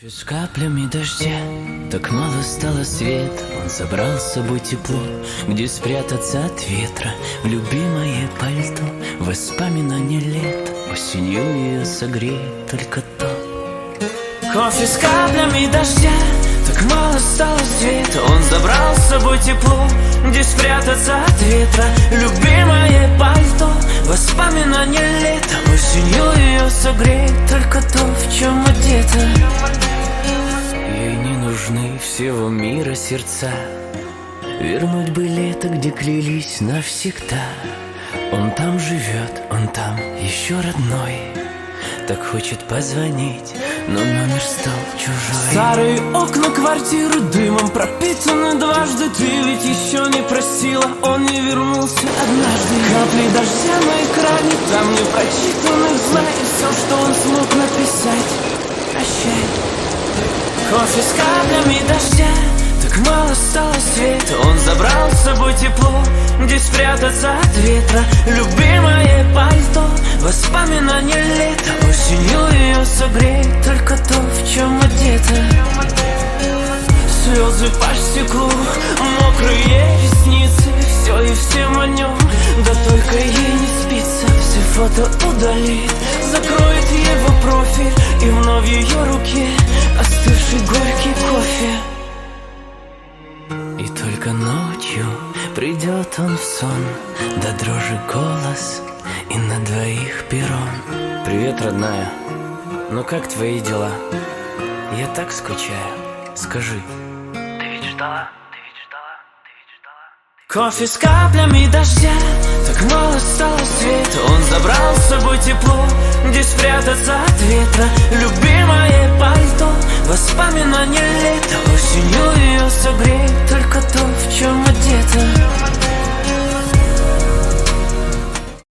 С каплями дождя так мало стало света. Он забрал с собой тепло, где спрятаться от ветра. В любимое пальто, воспоминания лет. Осенью ее согреет только то. Кофе с каплями дождя, так мало стало света. Он забрал с собой тепло, где спрятаться от ветра. Любимое пальто, воспоминания лета. Осенью ее согреет только то, в чем одета. Ей не нужны всего мира сердца. Вернуть бы лето, где клялись навсегда. Он там живет, он там еще родной. Так хочет позвонить, но номер стал чужой. Старые окна квартиры дымом пропитаны дважды. Ты ведь еще не простила, он не вернулся однажды. Капли дождя на экране, там не прочитанных знаний. Все, что он смог написать, прощай. Кофе с каплями дождя, так мало стало света. Он забрал с собой тепло, где спрятаться от ветра. Любимое пальто, воспоминания лета. Осенью ее согреет только то, в чем одета. Слезы по стеклу, мокрые ресницы. Все и всем о нем, да только ей не спится. Все фото удалит, закроет его профиль. И вновь в ее руке остывший горький кофе. И только ночью придет он в сон, до дрожи голос и на двоих перрон. Привет, родная, ну как твои дела? Я так скучаю, скажи. Ты ведь ждала? Кофе с каплями дождя, так мало стало света. Он забрал с собой тепло, где спрятаться от ветра. Любимое пальто,